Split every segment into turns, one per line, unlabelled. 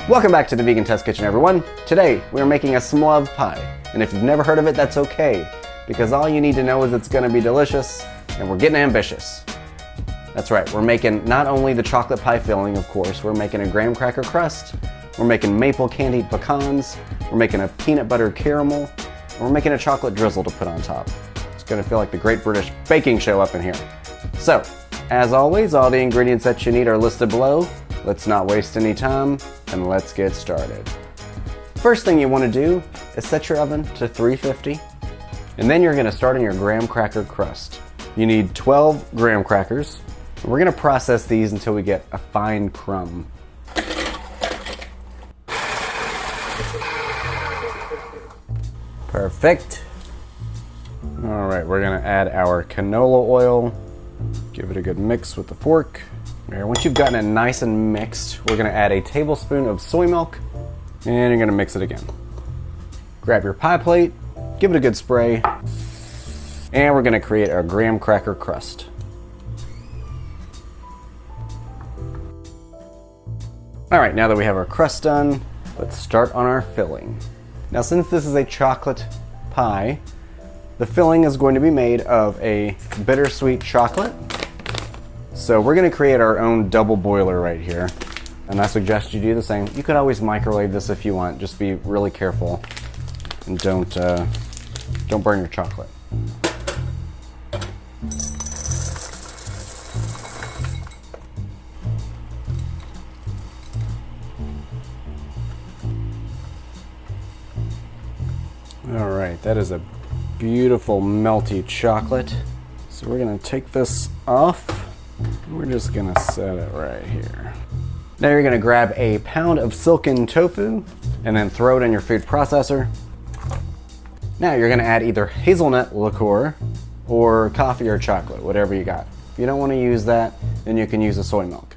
Welcome back to the Vegan Test Kitchen, everyone. Today, we're making a Smlove pie. And if you've never heard of it, that's okay, because all you need to know is it's gonna be delicious, and we're getting ambitious. That's right, we're making not only the chocolate pie filling, of course, we're making a graham cracker crust, we're making maple candied pecans, we're making a peanut butter caramel, and we're making a chocolate drizzle to put on top. It's gonna feel like the Great British Baking Show up in here. So, as always, all the ingredients that you need are listed below. Let's not waste any time, and let's get started. First thing you want to do is set your oven to 350, and then you're going to start on your graham cracker crust. You need 12 graham crackers, and we're going to process these until we get a fine crumb. Perfect. All right, we're going to add our canola oil. Give it a good mix with the fork. Once you've gotten it nice and mixed, we're going to add a tablespoon of soy milk, and you're going to mix it again. Grab your pie plate, give it a good spray, and we're going to create our graham cracker crust. All right, now that we have our crust done, let's start on our filling. Now, since this is a chocolate pie, the filling is going to be made of a bittersweet chocolate. So we're going to create our own double boiler right here, and I suggest you do the same. You could always microwave this if you want. Just be really careful and don't burn your chocolate. All right, that is a beautiful melty chocolate. So we're going to take this off. We're just gonna set it right here. Now you're gonna grab a pound of silken tofu and then throw it in your food processor. Now you're gonna add either hazelnut liqueur or coffee or chocolate, whatever you got. If you don't wanna use that, then you can use the soy milk.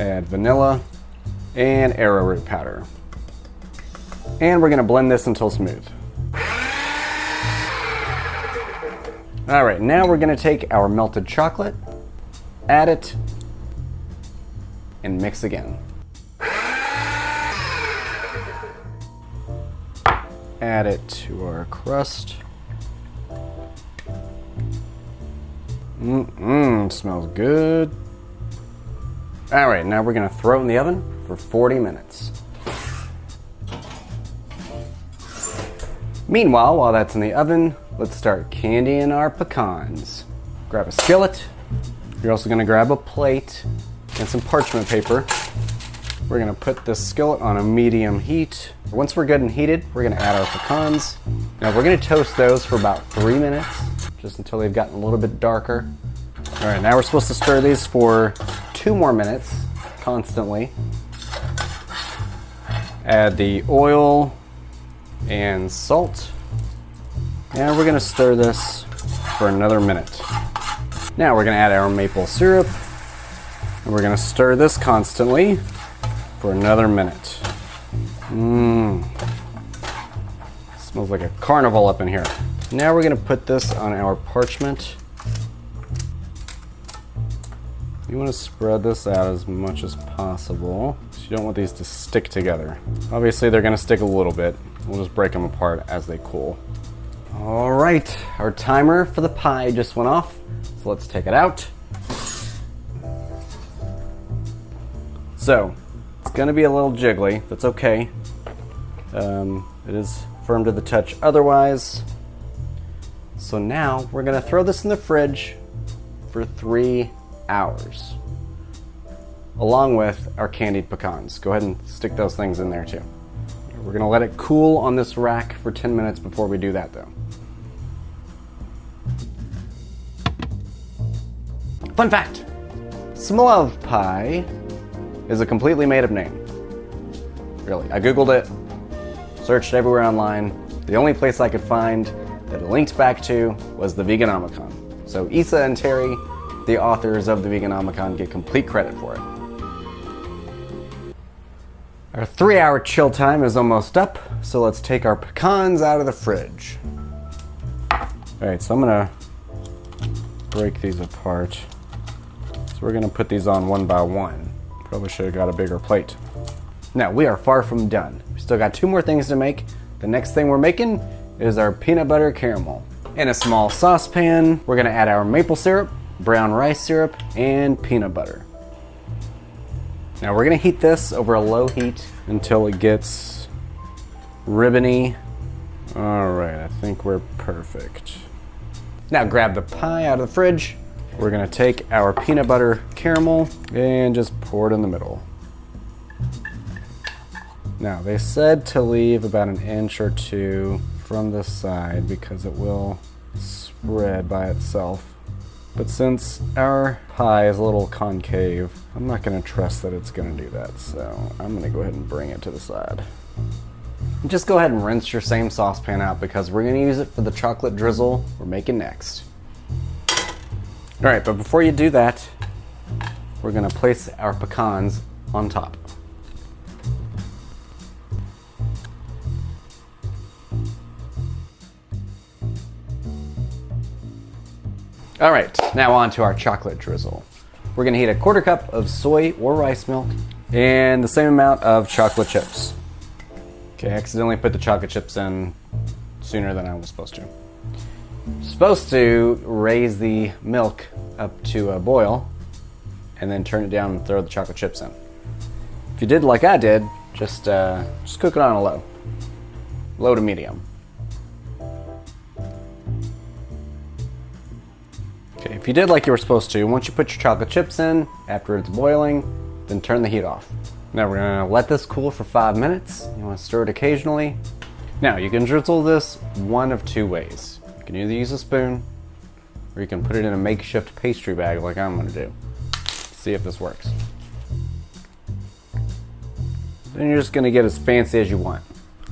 Add vanilla and arrowroot powder. And we're gonna blend this until smooth. All right, now we're gonna take our melted chocolate, add it, and mix again. Add it to our crust. Smells good. All right, now we're gonna throw it in the oven for 40 minutes. Meanwhile, while that's in the oven, let's start candying our pecans. Grab a skillet. You're also going to grab a plate and some parchment paper. We're going to put this skillet on a medium heat. Once we're good and heated, we're going to add our pecans. Now we're going to toast those for about 3 minutes, just until they've gotten a little bit darker. All right, now we're supposed to stir these for 2 more minutes, constantly. Add the oil and salt. And we're going to stir this for another minute. Now we're going to add our maple syrup, and we're going to stir this constantly for another minute. Smells like a carnival up in here. Now we're going to put this on our parchment. You want to spread this out as much as possible, because you don't want these to stick together. Obviously they're going to stick a little bit. We'll just break them apart as they cool. All right, our timer for the pie just went off. So let's take it out. So, it's gonna be a little jiggly, that's okay. It is firm to the touch otherwise. So now, we're gonna throw this in the fridge for 3 hours. Along with our candied pecans. Go ahead and stick those things in there too. We're gonna let it cool on this rack for 10 minutes before we do that though. Fun fact, Smlove Pie is a completely made up name. Really, I Googled it, searched everywhere online. The only place I could find that it linked back to was the Veganomicon. So Isa and Terry, the authors of the Veganomicon, get complete credit for it. Our 3-hour chill time is almost up, so let's take our pecans out of the fridge. All right, so I'm gonna break these apart. So we're gonna put these on one by one. Probably should have got a bigger plate. Now, we are far from done. We still got 2 more things to make. The next thing we're making is our peanut butter caramel. In a small saucepan, we're gonna add our maple syrup, brown rice syrup, and peanut butter. Now we're gonna heat this over a low heat until it gets ribbony. All right, I think we're perfect. Now grab the pie out of the fridge. We're gonna take our peanut butter caramel and just pour it in the middle. Now they said to leave about an inch or 2 from the side because it will spread by itself. But since our pie is a little concave, I'm not gonna trust that it's gonna do that, so I'm gonna go ahead and bring it to the side. And just go ahead and rinse your same saucepan out because we're gonna use it for the chocolate drizzle we're making next. All right, but before you do that, we're gonna place our pecans on top. All right, now on to our chocolate drizzle. We're gonna heat a 1/4 cup of soy or rice milk and the same amount of chocolate chips. Okay, I accidentally put the chocolate chips in sooner than I was supposed to. Supposed to raise the milk up to a boil and then turn it down and throw the chocolate chips in. If you did like I did, just cook it on a low to medium. Okay, if you did like you were supposed to, once you put your chocolate chips in, after it's boiling, then turn the heat off. Now we're gonna let this cool for 5 minutes. You wanna stir it occasionally. Now you can drizzle this one of 2 ways. You can either use a spoon, or you can put it in a makeshift pastry bag like I'm gonna do. See if this works. Then you're just gonna get as fancy as you want.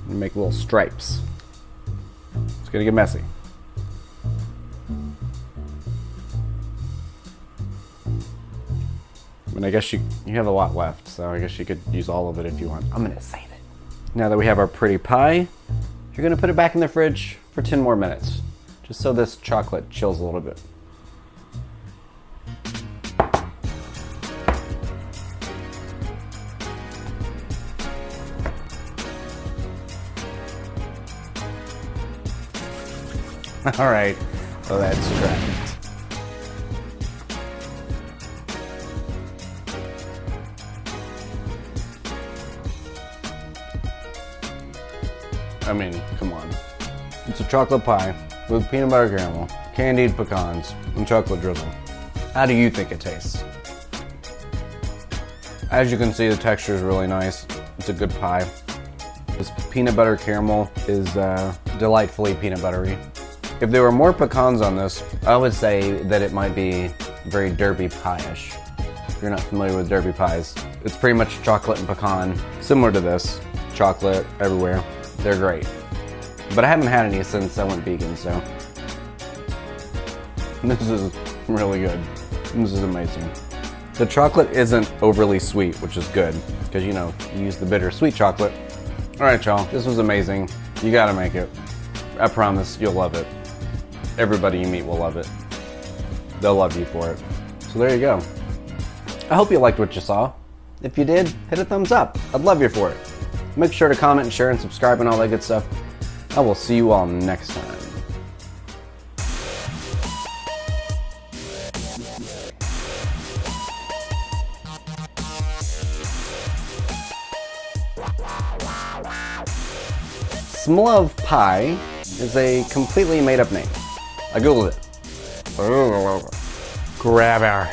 And make little stripes. It's gonna get messy. And I guess you have a lot left, so I guess you could use all of it if you want. I'm gonna save it. Now that we have our pretty pie, you're gonna put it back in the fridge for 10 more minutes, just so this chocolate chills a little bit. All right, so that's correct. I mean, come on. It's a chocolate pie with peanut butter caramel, candied pecans, and chocolate drizzle. How do you think it tastes? As you can see, the texture is really nice. It's a good pie. This peanut butter caramel is delightfully peanut buttery. If there were more pecans on this, I would say that it might be very derby pie-ish. If you're not familiar with derby pies, it's pretty much chocolate and pecan, similar to this. Chocolate everywhere. They're great. But I haven't had any since I went vegan, so this is really good. This is amazing. The chocolate isn't overly sweet, which is good, because you use the bittersweet chocolate. All right, y'all, this was amazing. You gotta make it. I promise you'll love it. Everybody you meet will love it. They'll love you for it. So there you go. I hope you liked what you saw. If you did, hit a thumbs up. I'd love you for it. Make sure to comment and share and subscribe and all that good stuff. I will see you all next time. Smlove Pie is a completely made up name. I googled it. Grab our